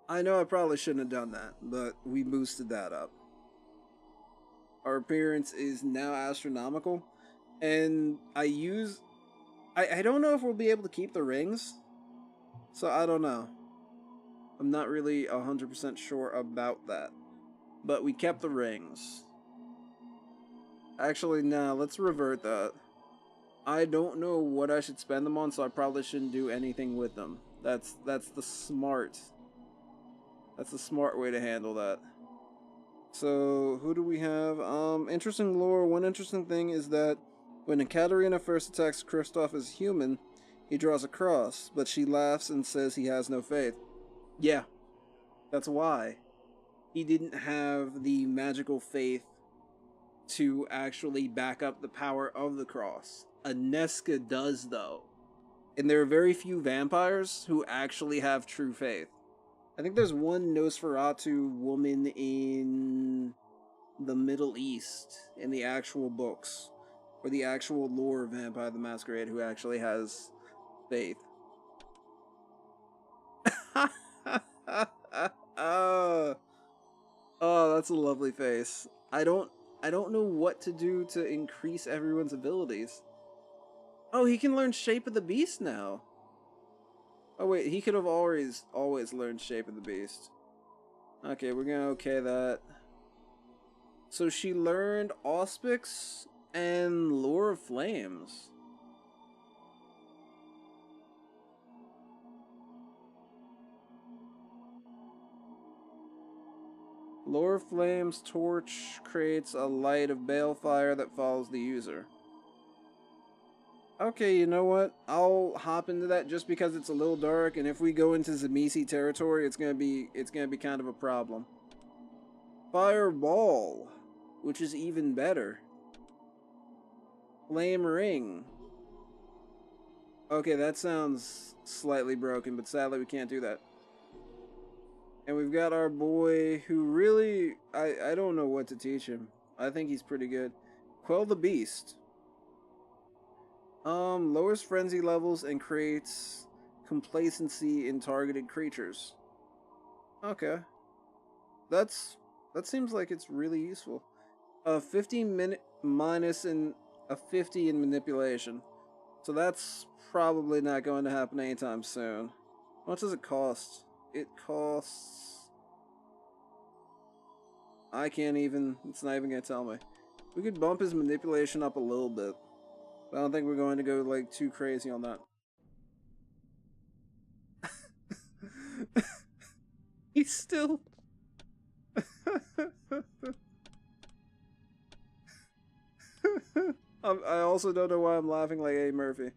I know I probably shouldn't have done that, but we boosted that up. Our appearance is now astronomical, and I don't know if we'll be able to keep the rings, so I don't know. I'm not really 100% sure about that. But we kept the rings. Actually, nah, let's revert that. I don't know what I should spend them on, so I probably shouldn't do anything with them. That's the smart way to handle that. So who do we have? Interesting lore. One interesting thing is that when Katarina first attacks Kristoff as human, he draws a cross, but she laughs and says he has no faith. Yeah, that's why. He didn't have the magical faith to actually back up the power of the cross. Aneska does, though. And there are very few vampires who actually have true faith. I think there's one Nosferatu woman in the Middle East in the actual books, or the actual lore of Vampire the Masquerade, who actually has faith. oh, oh, that's a lovely face. I don't know what to do to increase everyone's abilities. Oh, he can learn Shape of the Beast now. Oh wait, he could have always learned Shape of the Beast. Okay, we're gonna okay that. So she learned Auspics and Lure of Flames. Lure of Flames torch creates a light of balefire that follows the user. Okay, you know what? I'll hop into that just because it's a little dark, and if we go into Zamisi territory, it's gonna be kind of a problem. Fireball, which is even better. Flame Ring. Okay, that sounds slightly broken, but sadly we can't do that. And we've got our boy who really I don't know what to teach him. I think he's pretty good. Quell the Beast. Lowers frenzy levels and creates complacency in targeted creatures. Okay. That's that seems like it's really useful. A 15-minute minus in a 50 in manipulation. So that's probably not going to happen anytime soon. How much does it cost? It costs I can't even it's not even gonna tell me. We could bump his manipulation up a little bit. But I don't think we're going to go like too crazy on that. He's still I also don't know why I'm laughing like Eddie Murphy.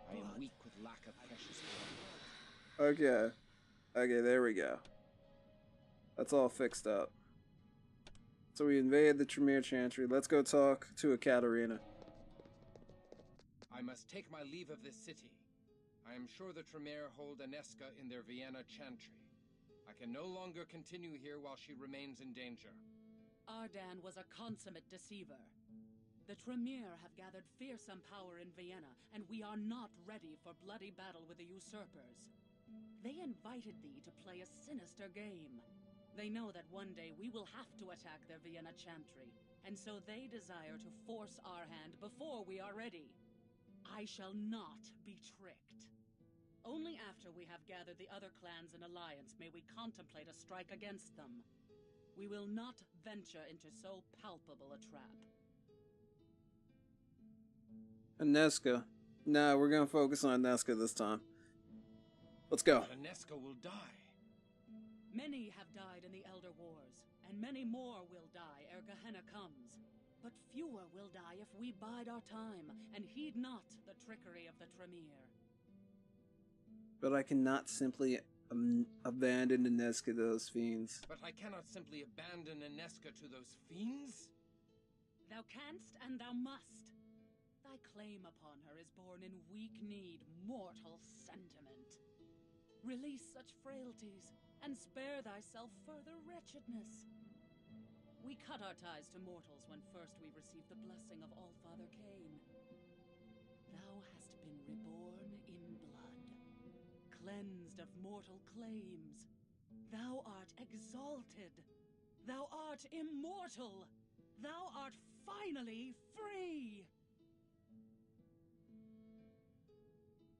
I am weak with lack of precious blood. Okay. Okay, there we go. That's all fixed up. So we invaded the Tremere Chantry. Let's go talk to a Katarina. I must take my leave of this city. I am sure the Tremere hold Aneska in their Vienna chantry. I can no longer continue here while she remains in danger. Ardan was a consummate deceiver. The Tremere have gathered fearsome power in Vienna, and we are not ready for bloody battle with the usurpers. They invited thee to play a sinister game. They know that one day we will have to attack their Vienna chantry, and so they desire to force our hand before we are ready. I shall not be tricked. Only after we have gathered the other clans in alliance may we contemplate a strike against them. We will not venture into so palpable a trap. Aneska. Nah, we're gonna focus on Aneska this time. Let's go. But Aneska will die. Many have died in the Elder Wars, and many more will die ere Gehenna comes. But fewer will die if we bide our time and heed not the trickery of the Tremere. But I cannot simply abandon Aneska to those fiends. But I cannot simply abandon Aneska to those fiends. Thou canst and thou must. Thy claim upon her is born in weak-kneed, mortal sentiment. Release such frailties, and spare thyself further wretchedness. We cut our ties to mortals when first we received the blessing of Allfather Cain. Thou hast been reborn in blood. cleansed of mortal claims. Thou art exalted. Thou art immortal. Thou art finally free.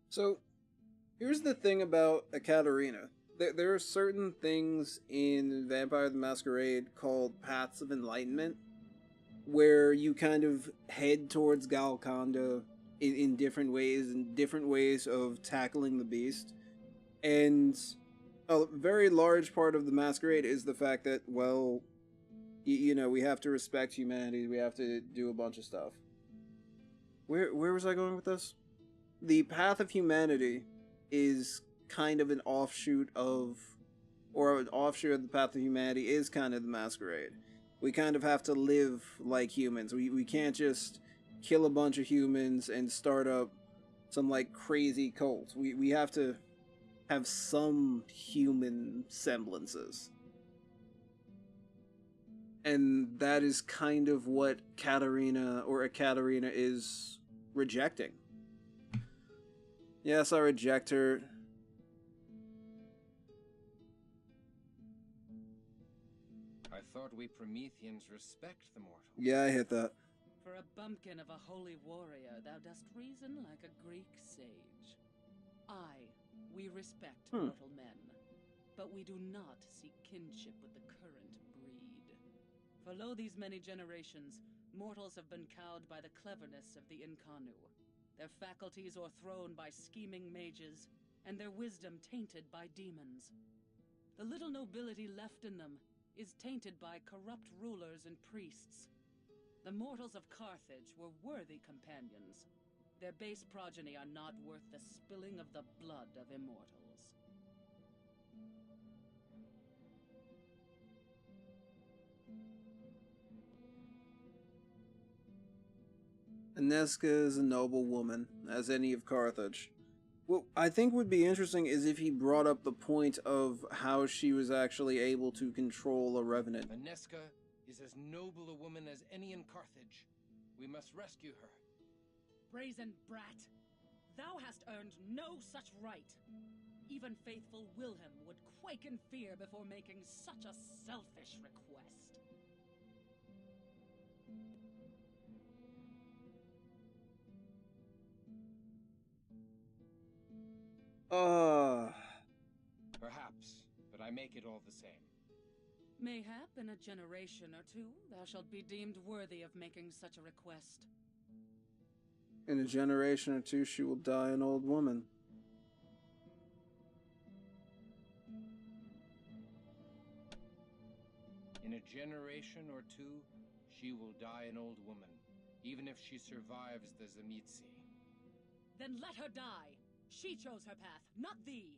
So, here's the thing about a Katarina. There are certain things in Vampire the Masquerade called Paths of Enlightenment, where you kind of head towards Galconda in different ways, and different ways of tackling the beast. And a very large part of the Masquerade is the fact that, well, you know, we have to respect humanity, we have to do a bunch of stuff. Where was I going with this? The Path of Humanity is kind of an offshoot of, or an offshoot of the Path of Humanity is kind of the Masquerade. We kind of have to live like humans. We can't just kill a bunch of humans and start up some like crazy cult. We have to have some human semblances. And that is kind of what Katarina, or a Katarina, is rejecting. Yes, I reject her. I thought we Prometheans respect the mortal. Yeah, I hit that. For a bumpkin of a holy warrior, thou dost reason like a Greek sage. We respect mortal men, but we do not seek kinship with the current breed. For lo these many generations, mortals have been cowed by the cleverness of the Incarnu, their faculties o'erthrown by scheming mages, and their wisdom tainted by demons. The little nobility left in them is tainted by corrupt rulers and priests. The mortals of Carthage were worthy companions. Their base progeny are not worth the spilling of the blood of immortals. Aneska is a noble woman, as any of Carthage. What I think would be interesting is if he brought up the point of how she was actually able to control a revenant. Aneska is as noble a woman as any in Carthage. We must rescue her. Brazen brat! Thou hast earned no such right. Even faithful Wilhelm would quake in fear before making such a selfish request. Perhaps, but I make it all the same. Mayhap in a generation or two, thou shalt be deemed worthy of making such a request. In a generation or two, she will die an old woman. In a generation or two, she will die an old woman, even if she survives the Zamitsi. Then let her die! She chose her path, not thee!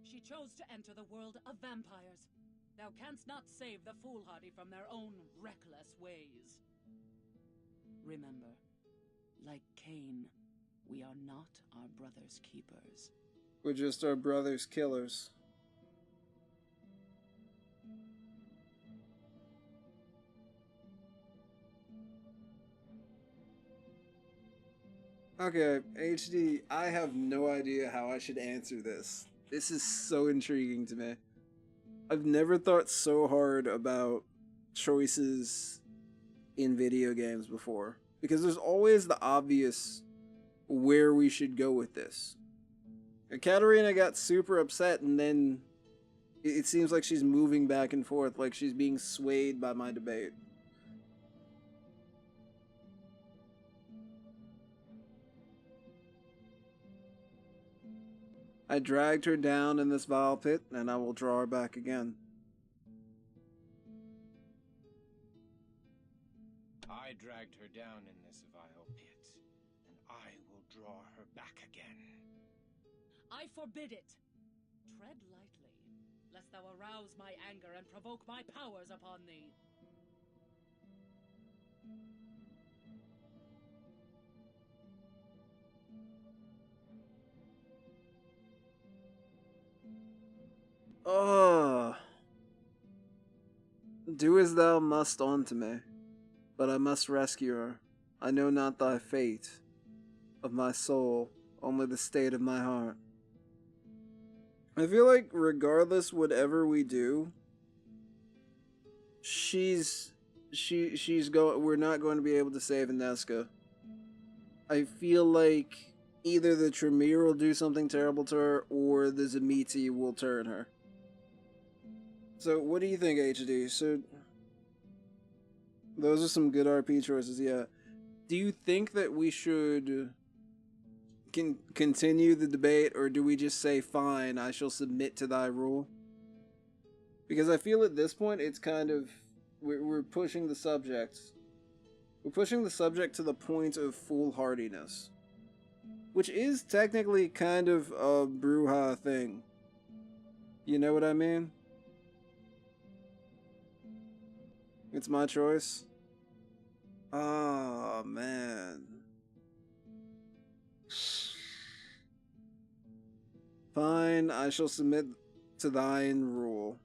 She chose to enter the world of vampires. Thou canst not save the foolhardy from their own reckless ways. Remember, like Cain, we are not our brother's keepers. We're just our brother's killers. Okay, HD, I have no idea how I should answer this. This is so intriguing to me. I've never thought so hard about choices in video games before, because there's always the obvious where we should go with this. Katarina got super upset, and then it seems like she's moving back and forth, like she's being swayed by my debate. I dragged her down in this vile pit, and I will draw her back again. I dragged her down in this vile pit, and I will draw her back again. I forbid it! Tread lightly, lest thou arouse my anger and provoke my powers upon thee. Do as thou must unto me, but I must rescue her. I know not thy fate of my soul, only the state of my heart. I feel like regardless whatever we do, she's going. We're not going to be able to save Ineska. I feel like either the Tremere will do something terrible to her, or the Zamiti will turn her. So, what do you think, HD? So, those are some good RP choices. Yeah. Do you think that we should continue the debate, or do we just say, "Fine, I shall submit to thy rule"? Because I feel at this point it's kind of we're pushing the subject. We're pushing the subject to the point of foolhardiness, which is technically kind of a Bruja thing. You know what I mean? It's my choice. Oh, man. Fine, I shall submit to thine rule.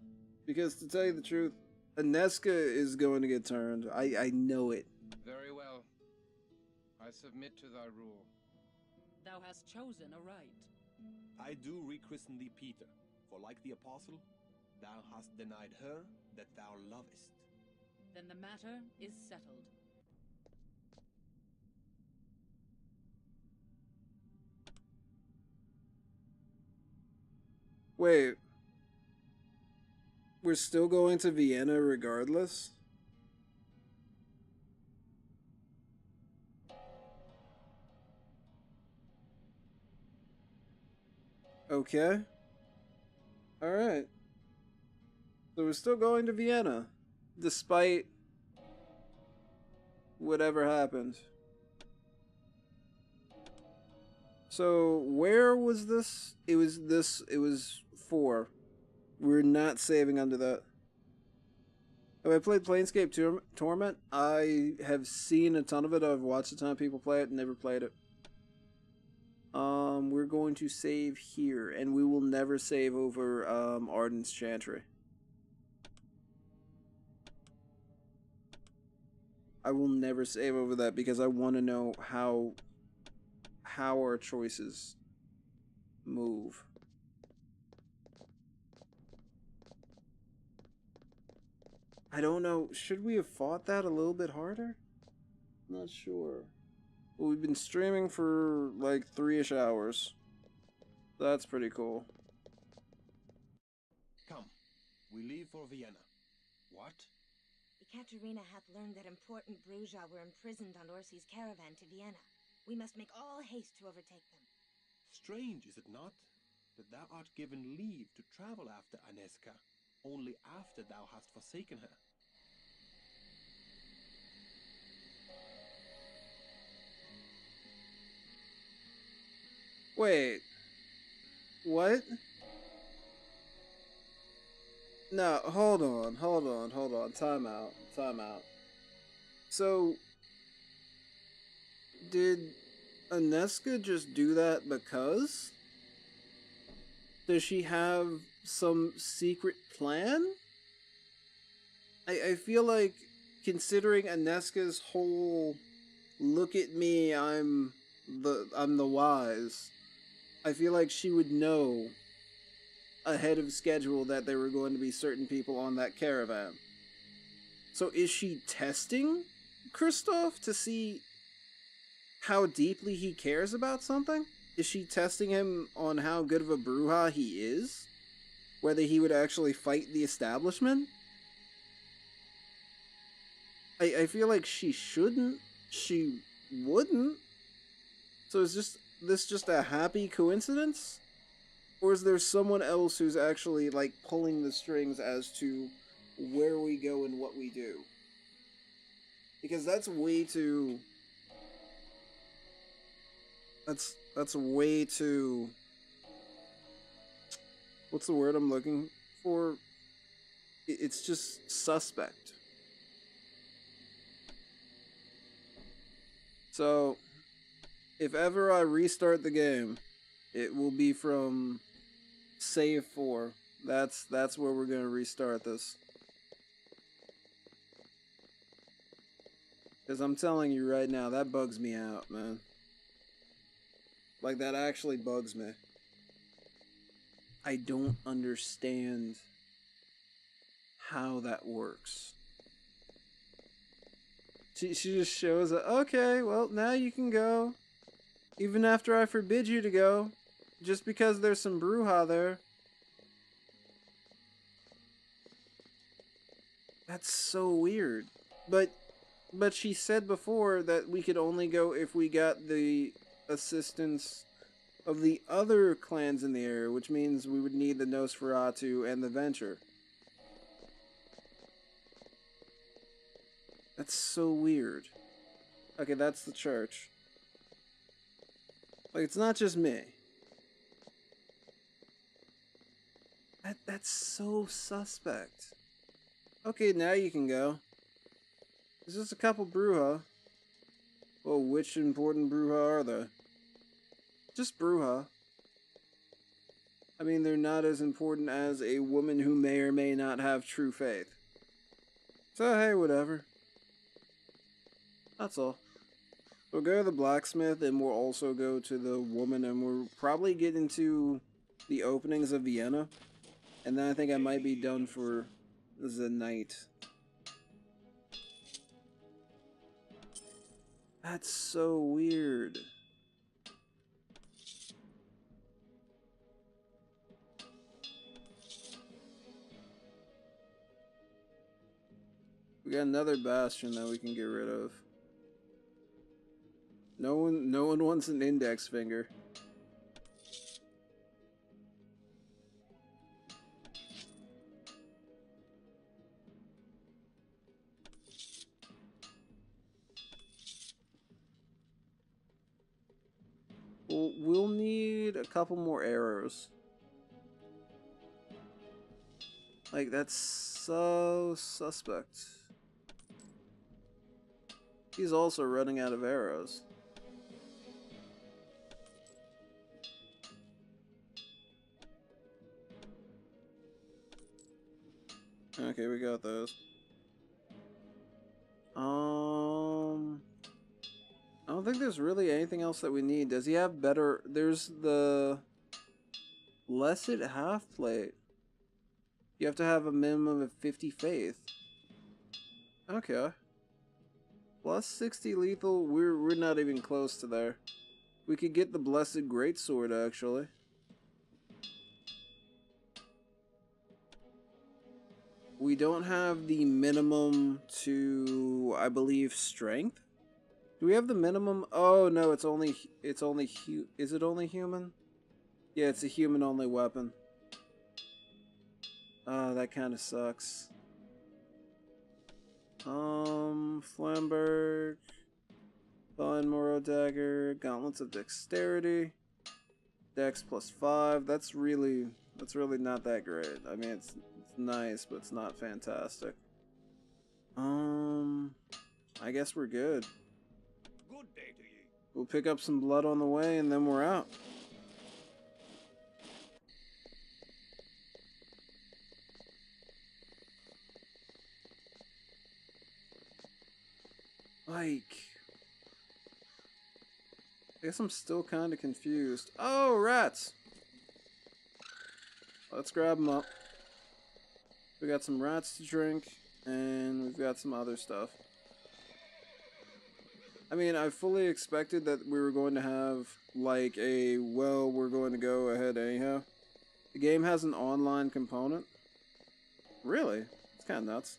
Because to tell you the truth, Ineska is going to get turned. I know it. Very well. I submit to thy rule. Thou hast chosen aright. I do rechristen thee Peter, for like the apostle, thou hast denied her that thou lovest. Then the matter is settled. Wait. We're still going to Vienna regardless? Okay. Alright. So we're still going to Vienna, despite whatever happened. So where was this? It was 4. We're not saving under that. Have I played Planescape Torment? I have seen a ton of it. I've watched a ton of people play it, never played it. We're going to save here, and we will never save over Arden's Chantry. I will never save over that because I want to know how our choices move. I don't know. Should we have fought that a little bit harder? Not sure. Well, we've been streaming for like 3-ish hours. That's pretty cool. Come, we leave for Vienna. What? Ekaterina hath learned that important Prauge were imprisoned on Orsi's caravan to Vienna. We must make all haste to overtake them. Strange, is it not, that thou art given leave to travel after Aneska, only after thou hast forsaken her? Wait. What? No, hold on. Time out. So, did Aneska just do that because? Does she have some secret plan? I feel like, considering Aneska's whole "look at me, I'm the wise," I feel like she would know ahead of schedule that there were going to be certain people on that caravan. So is she testing Kristoff to see how deeply he cares about something? Is she testing him on how good of a Bruja he is? Whether he would actually fight the establishment? I feel like she shouldn't. She wouldn't. So is this just a happy coincidence? Or is there someone else who's actually, like, pulling the strings as to where we go and what we do? Because that's way too... That's way too... What's the word I'm looking for? It's just suspect. So, if ever I restart the game, it will be from save 4. That's where we're gonna restart this. Because I'm telling you right now, that bugs me out, man. Like, that actually bugs me. I don't understand how that works. She just shows up. Okay, well, now you can go. Even after I forbid you to go. Just because there's some Bruja there. That's so weird. But she said before that we could only go if we got the assistance of the other clans in the area, which means we would need the Nosferatu and the Venture. That's so weird. Okay, that's the church. Like, it's not just me. That's so suspect. Okay, now you can go. There's just a couple Bruja. Well, which important Bruja are they? Just Bruja. I mean, they're not as important as a woman who may or may not have true faith. So, hey, whatever. That's all. We'll go to the blacksmith, and we'll also go to the woman, and we'll probably get into the openings of Vienna. And then I think I might be done for the night. That's so weird. We got another bastion that we can get rid of. No one wants an index finger. We'll need a couple more arrows. Like, that's so suspect. He's also running out of arrows. Okay, we got those. I don't think there's really anything else that we need. Does he have better... There's the... Blessed Half-Plate. You have to have a minimum of 50 faith. Okay. Plus 60 lethal. We're not even close to there. We could get the Blessed Greatsword, actually. We don't have the minimum to, I believe, strength. Do we have the minimum? Oh no, is it only human? Yeah, it's a human only weapon. Oh, that kind of sucks. Flamberg, Fine Moro Dagger, Gauntlets of Dexterity, Dex +5. That's really not that great. I mean, it's nice, but it's not fantastic. I guess we're good. Good day to ye. We'll pick up some blood on the way, and then we're out. Like, I guess I'm still kind of confused. Oh, rats! Let's grab them up. We got some rats to drink, and we've got some other stuff. I mean, I fully expected that we were going to have, like, well, we're going to go ahead anyhow. The game has an online component. Really? It's kind of nuts.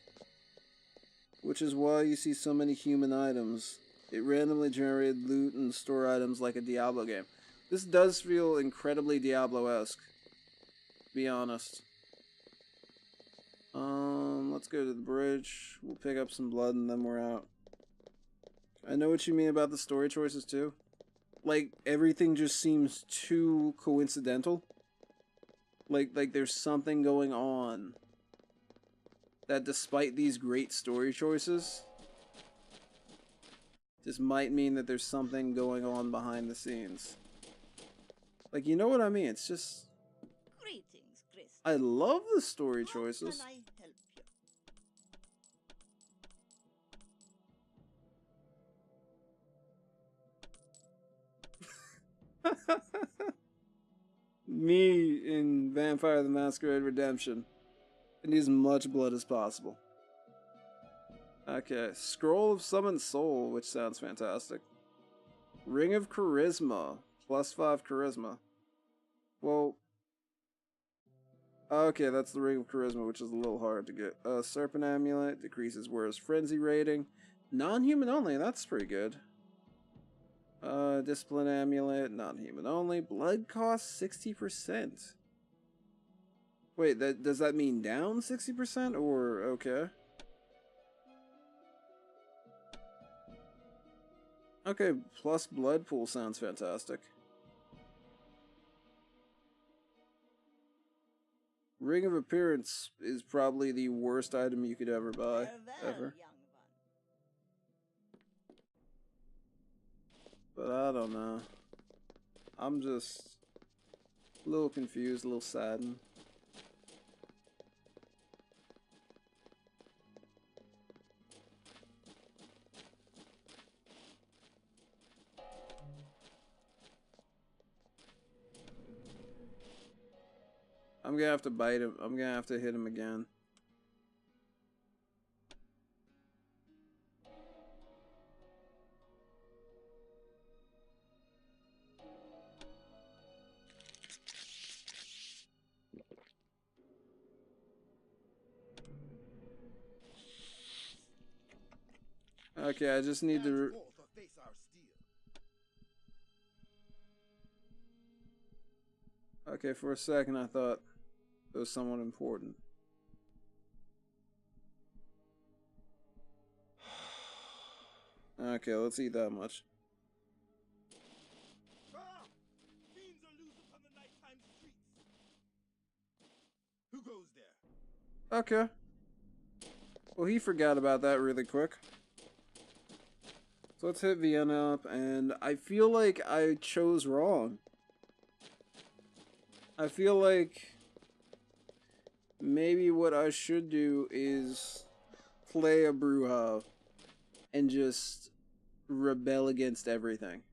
Which is why you see so many human items. It randomly generated loot and store items like a Diablo game. This does feel incredibly Diablo-esque, to be honest. Let's go to the bridge. We'll pick up some blood and then we're out. I know what you mean about the story choices too. Like, everything just seems too coincidental. Like there's something going on that despite these great story choices, this might mean that there's something going on behind the scenes. Like, you know what I mean? It's just... Greetings, Chris. I love the story choices. How can I help you? Me in Vampire the Masquerade Redemption. I need as much blood as possible. Okay, Scroll of Summoned Soul, which sounds fantastic. Ring of Charisma, +5 Charisma. Well, okay, that's the Ring of Charisma, which is a little hard to get. Serpent Amulet, decreases Where's Frenzy rating. Non-human only, that's pretty good. Discipline Amulet, non-human only. Blood cost 60%. Wait, does that mean down 60% or okay? Okay, plus blood pool sounds fantastic. Ring of Appearance is probably the worst item you could ever buy, ever. Young one. But I don't know. I'm just a little confused, a little saddened. I'm gonna have to bite him. I'm gonna have to hit him again. Okay, I just need to... Okay, for a second I thought it was somewhat important. Okay, let's eat that much. Fiends are loose upon the nighttime streets. Who goes there? Okay. Well, he forgot about that really quick. So let's hit Vienna up, and I feel like I chose wrong. I feel like maybe what I should do is play a Bruja and just rebel against everything.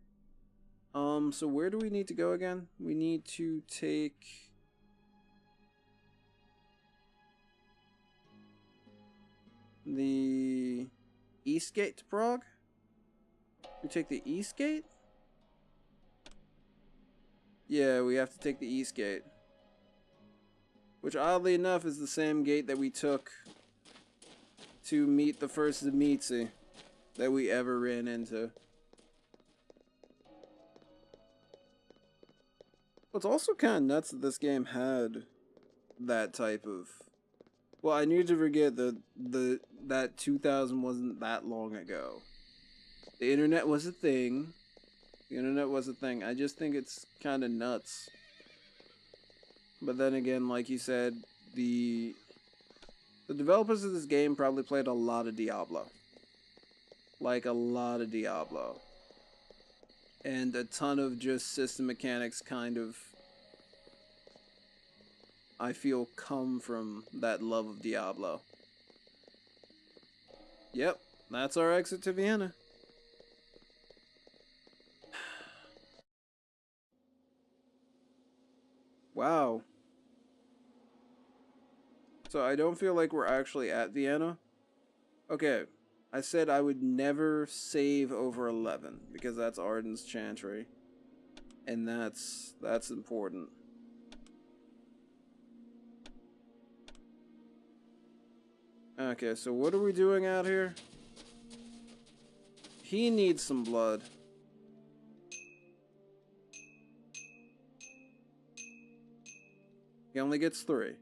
So where do we need to go again? We need to take... the East Gate to Prague? We take the East Gate? Yeah, we have to take the East Gate. Which, oddly enough, is the same gate that we took to meet the first Zemitzi that we ever ran into. It's also kind of nuts that this game had that type of... Well, I need to forget that 2000 wasn't that long ago. The internet was a thing. The internet was a thing. I just think it's kind of nuts. But then again, like you said, the developers of this game probably played a lot of Diablo. Like a lot of Diablo. And a ton of just system mechanics kind of, I feel, come from that love of Diablo. Yep, that's our exit to Vienna. Wow. So I don't feel like we're actually at Vienna. Okay, I said I would never save over 11 because that's Arden's Chantry. And that's important. Okay, so what are we doing out here? He needs some blood. He only gets 3.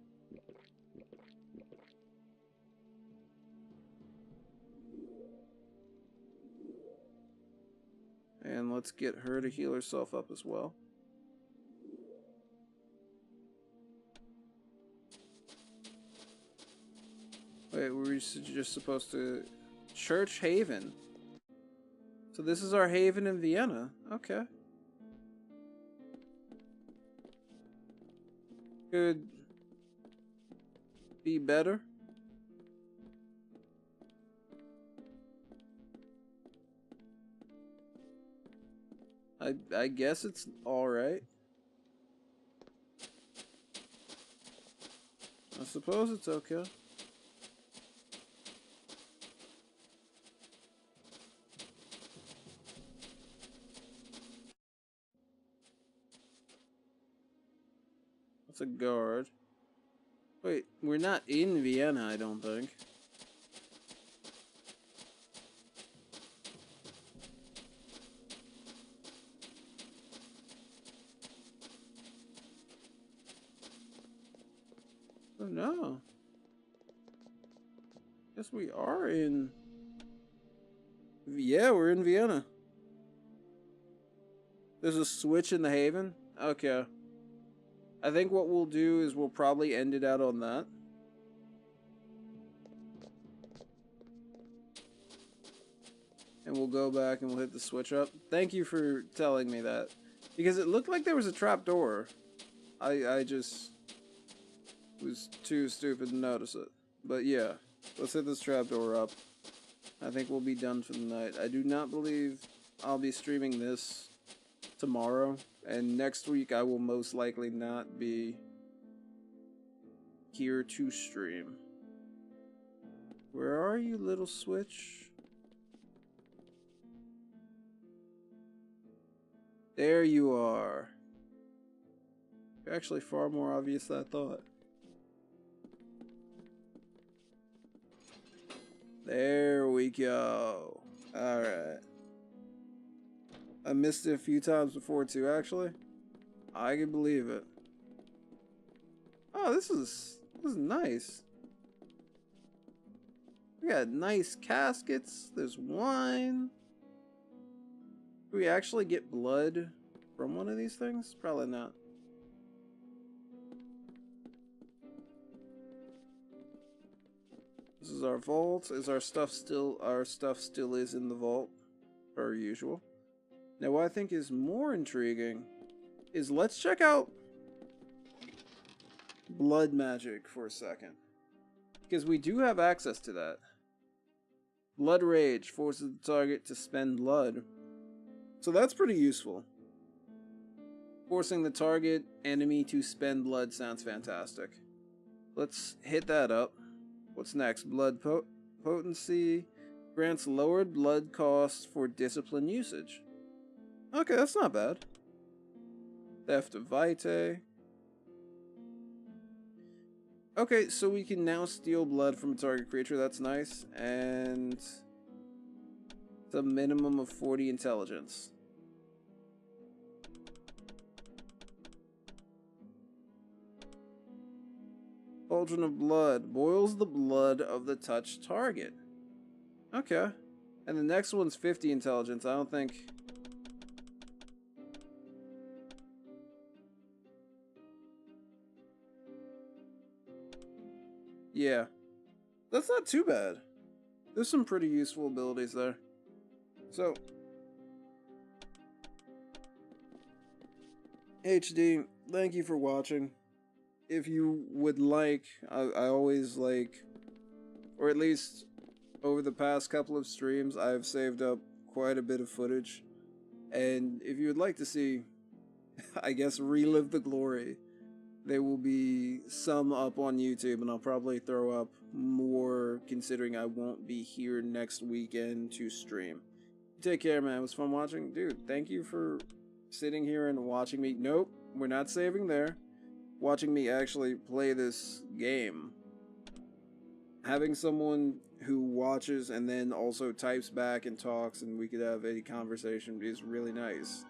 And let's get her to heal herself up as well. Wait, were we just supposed to... Church Haven. So this is our haven in Vienna. Okay. Could be better. I guess it's alright. suppose it's okay. That's a guard. Wait, we're not in Vienna, I don't think. Oh no. Guess we are in... Yeah, we're in Vienna. There's a switch in the Haven? Okay. I think what we'll do is we'll probably end it out on that. And we'll go back and we'll hit the switch up. Thank you for telling me that. Because it looked like there was a trap door. I just was too stupid to notice it. But yeah, let's hit this trap door up. I think we'll be done for the night. I do not believe I'll be streaming this tomorrow. And next week I will most likely not be here to stream. Where are you, little switch? There you are. You're actually far more obvious than I thought. There we go. Alright. I missed it a few times before too, actually. I can believe it. Oh, this is nice. We got nice caskets. There's wine. Do we actually get blood from one of these things? Probably not. This is our vault. Is our stuff still is in the vault, per usual. Now what I think is more intriguing is let's check out blood magic for a second. Because we do have access to that. Blood Rage forces the target to spend blood. So that's pretty useful. Forcing the target enemy to spend blood sounds fantastic. Let's hit that up. What's next? Blood potency grants lowered blood costs for discipline usage. Okay, that's not bad. Theft of Vitae. Okay, so we can now steal blood from a target creature. That's nice. And it's a minimum of 40 intelligence. Cauldron of Blood. Boils the blood of the touched target. Okay. And the next one's 50 intelligence. I don't think... Yeah. That's not too bad. There's some pretty useful abilities there. So... HD, thank you for watching. If you would like, I always like, or at least over the past couple of streams, I've saved up quite a bit of footage. And if you would like to see, I guess, relive the glory, there will be some up on YouTube, and I'll probably throw up more considering I won't be here next weekend to stream. Take care, man. It was fun watching. Dude, thank you for sitting here and watching me. Nope, we're not saving there. Watching me actually play this game. Having someone who watches and then also types back and talks and we could have a conversation is really nice.